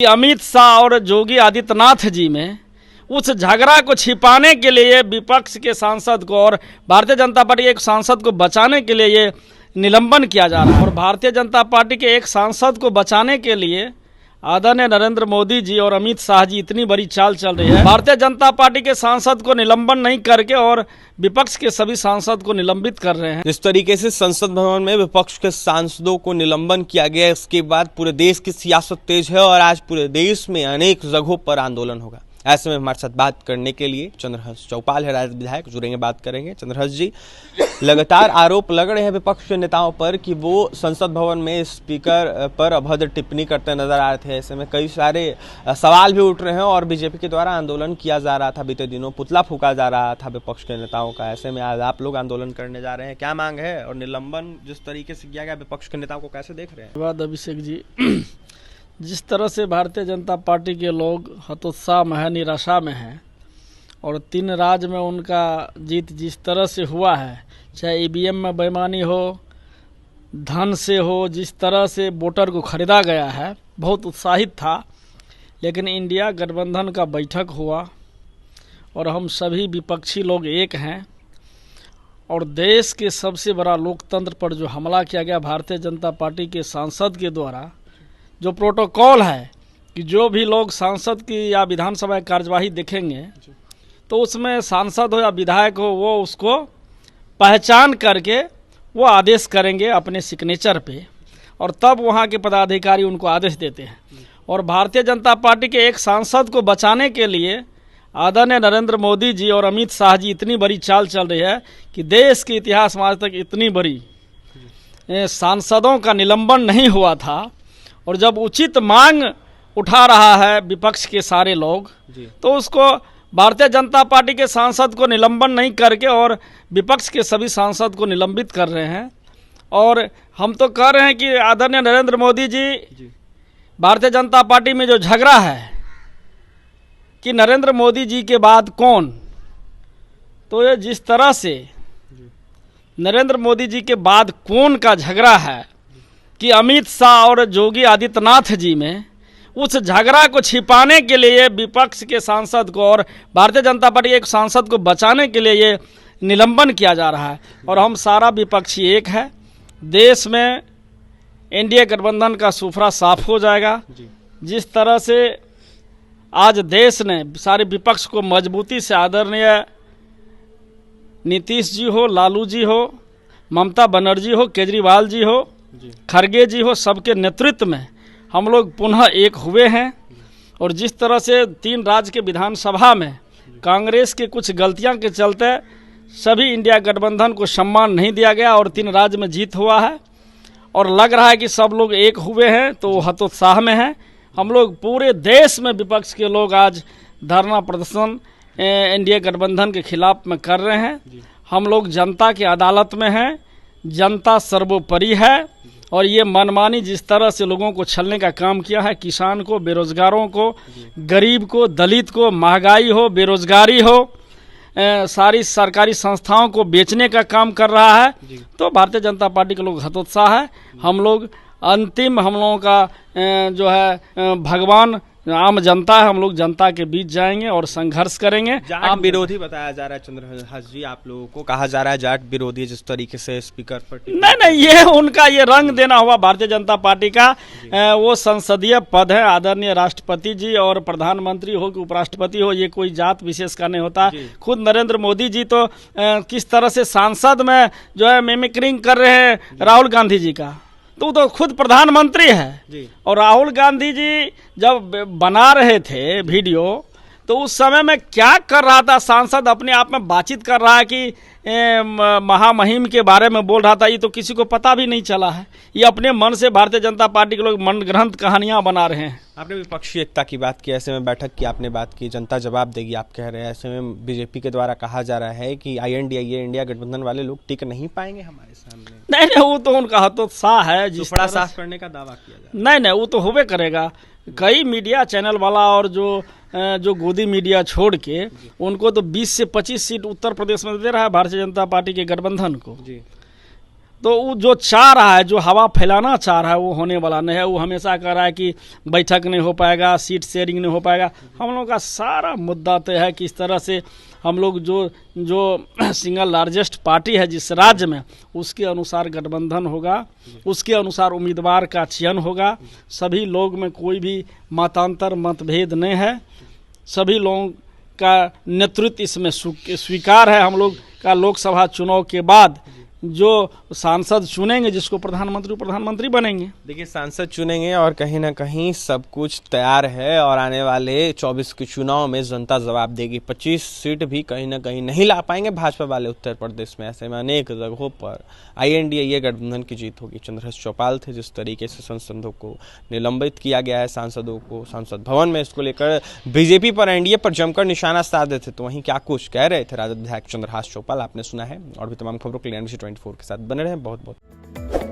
अमित शाह और योगी आदित्यनाथ जी में उस झगड़ा को छिपाने के लिए विपक्ष के सांसद को और भारतीय जनता पार्टी के एक सांसद को बचाने के लिए ये निलंबन किया जा रहा है। और भारतीय जनता पार्टी के एक सांसद को बचाने के लिए आदरणीय नरेंद्र मोदी जी और अमित शाह जी इतनी बड़ी चाल चल रही है। भारतीय जनता पार्टी के सांसद को निलंबन नहीं करके और विपक्ष के सभी सांसद को निलंबित कर रहे हैं। जिस तरीके से संसद भवन में विपक्ष के सांसदों को निलंबन किया गया, इसके बाद पूरे देश की सियासत तेज है और आज पूरे देश में अनेक जगहों पर आंदोलन होगा। ऐसे में हमारे साथ बात करने के लिए चंद्रहंस चौपाल है, राजद विधायक, जुड़ेंगे, बात करेंगे। चंद्रहंस जी, लगातार आरोप लग रहे हैं विपक्ष के नेताओं पर कि वो संसद भवन में स्पीकर पर अभद्र टिप्पणी करते नजर आ रहे थे। ऐसे में कई सारे सवाल भी उठ रहे हैं और बीजेपी के द्वारा आंदोलन किया जा रहा था, बीते दिनों पुतला फूका जा रहा था विपक्ष के नेताओं का। ऐसे में आज आप लोग आंदोलन करने जा रहे हैं, क्या मांग है? और निलंबन जिस तरीके से किया गया विपक्ष के नेताओं को कैसे देख रहे हैं? धन्यवाद अभिषेक जी। जिस तरह से भारतीय जनता पार्टी के लोग हतोत्साह में है, निराशा में हैं और 3 राज्य में उनका जीत जिस तरह से हुआ है, चाहे ईवीएम में बेईमानी हो, धन से हो, जिस तरह से वोटर को खरीदा गया है, बहुत उत्साहित था। लेकिन इंडिया गठबंधन का बैठक हुआ और हम सभी विपक्षी लोग एक हैं और देश के सबसे बड़ा लोकतंत्र पर जो हमला किया गया भारतीय जनता पार्टी के सांसद के द्वारा, जो प्रोटोकॉल है कि जो भी लोग सांसद की या विधानसभा कार्यवाही देखेंगे तो उसमें सांसद हो या विधायक हो, वो उसको पहचान करके वो आदेश करेंगे अपने सिग्नेचर पे और तब वहाँ के पदाधिकारी उनको आदेश देते हैं। और भारतीय जनता पार्टी के एक सांसद को बचाने के लिए आदरणीय नरेंद्र मोदी जी और अमित शाह जी इतनी बड़ी चाल चल रही है कि देश के इतिहास में आज तक इतनी बड़ी सांसदों का निलंबन नहीं हुआ था। और जब उचित मांग उठा रहा है विपक्ष के सारे लोग तो उसको भारतीय जनता पार्टी के सांसद को निलंबन नहीं करके और विपक्ष के सभी सांसद को निलंबित कर रहे हैं। और हम तो कह रहे हैं कि आदरणीय नरेंद्र मोदी जी भारतीय जनता पार्टी में जो झगड़ा है कि नरेंद्र मोदी जी के बाद कौन, तो ये जिस तरह से नरेंद्र मोदी जी के बाद कौन का झगड़ा है कि अमित शाह और योगी आदित्यनाथ जी में उस झगड़ा को छिपाने के लिए विपक्ष के सांसद को और भारतीय जनता पार्टी के एक सांसद को बचाने के लिए ये निलंबन किया जा रहा है। और हम सारा विपक्षी एक है। देश में एनडीए गठबंधन का सुफरा साफ हो जाएगा। जिस तरह से आज देश ने सारे विपक्ष को मजबूती से आदरणीय नीतीश जी हो, लालू जी हो, ममता बनर्जी हो, केजरीवाल जी हो, खड़गे जी हो, सबके नेतृत्व में हम लोग पुनः एक हुए हैं। और जिस तरह से 3 राज्य के विधानसभा में कांग्रेस की कुछ गलतियां के चलते सभी इंडिया गठबंधन को सम्मान नहीं दिया गया और 3 राज्य में जीत हुआ है और लग रहा है कि सब लोग एक हुए हैं, तो हतोत्साह में हैं। हम लोग पूरे देश में विपक्ष के लोग आज धरना प्रदर्शन इंडिया गठबंधन के खिलाफ में कर रहे हैं। हम लोग जनता की अदालत में हैं, जनता सर्वोपरि है। और ये मनमानी जिस तरह से लोगों को छलने का काम किया है, किसान को, बेरोजगारों को, गरीब को, दलित को, महंगाई हो, बेरोजगारी हो, सारी सरकारी संस्थाओं को बेचने का काम कर रहा है, तो भारतीय जनता पार्टी के लोग हतोत्साह है। हम लोग अंतिम, हम लोगों का जो है भगवान आम जनता है, हम लोग जनता के बीच जाएंगे और संघर्ष करेंगे। जाट विरोधी बताया जा रहा है चंद्रहंस जी, आप लोगों को कहा जा रहा है जाट विरोधी, जिस तरीके से स्पीकर पर नहीं, ये उनका ये रंग देना हुआ भारतीय जनता पार्टी का। वो संसदीय पद है, आदरणीय राष्ट्रपति जी और प्रधानमंत्री हो कि उपराष्ट्रपति हो, ये कोई जात विशेष का नहीं होता। खुद नरेंद्र मोदी जी तो किस तरह से सांसद में जो है मिमिक्रिंग कर रहे हैं राहुल गांधी जी का, तो खुद प्रधानमंत्री है। और राहुल गांधी जी जब बना रहे थे वीडियो तो उस समय में क्या कर रहा था, सांसद अपने आप में बातचीत कर रहा है कि महामहिम के बारे में बोल रहा था, ये तो किसी को पता भी नहीं चला है। ये अपने मन से भारतीय जनता पार्टी के लोग मनगढ़ंत कहानियां बना रहे हैं। आपने विपक्षी एकता की बात की, ऐसे में बैठक की आपने बात की, जनता जवाब देगी आप कह रहे हैं। ऐसे में बीजेपी के द्वारा कहा जा रहा है कि INDIA इंडिया गठबंधन वाले लोग टिक नहीं पाएंगे हमारे सामने। नहीं, वो तो उनका हतोत्साह है, जिस बड़ा साफ करने का दावा किया जा रहा है। नहीं, वो तो होबे करेगा। कई मीडिया चैनल वाला और जो गोदी मीडिया छोड़ के उनको तो 20 से 25 सीट उत्तर प्रदेश में दे रहा है भारतीय जनता पार्टी के गठबंधन को। तो वो जो चाह रहा है, जो हवा फैलाना चाह रहा है, वो होने वाला नहीं है। वो हमेशा कह रहा है कि बैठक नहीं हो पाएगा, सीट शेयरिंग नहीं हो पाएगा। हम लोगों का सारा मुद्दा तय है कि इस तरह से हम लोग जो सिंगल लार्जेस्ट पार्टी है जिस राज्य में, उसके अनुसार गठबंधन होगा, उसके अनुसार उम्मीदवार का चयन होगा। सभी लोग में कोई भी मतांतर मतभेद नहीं है, सभी लोगों का नेतृत्व इसमें स्वीकार है। हम लोग का लोकसभा चुनाव के बाद जो सांसद चुनेंगे, जिसको प्रधानमंत्री बनेंगे। देखिए, सांसद चुनेंगे और कहीं ना कहीं सब कुछ तैयार है और आने वाले 24 के चुनाव में जनता जवाब देगी। 25 सीट भी कहीं ना कहीं नहीं ला पाएंगे भाजपा वाले उत्तर प्रदेश में। ऐसे में अनेक जगहों पर INDA गठबंधन की जीत होगी। चंद्रहर्ष चौपाल थे, जिस तरीके से सांसदों को निलंबित किया गया है, सांसदों को संसद भवन में, इसको लेकर बीजेपी पर NDA पर जमकर निशाना साधे थे। तो वहीं क्या कुछ कह रहे थे राजद विधायक चंद्रहर्ष चौपाल, आपने सुना है। और भी तमाम खबरों के लिए NBC 24 के साथ बने रहें। बहुत बहुत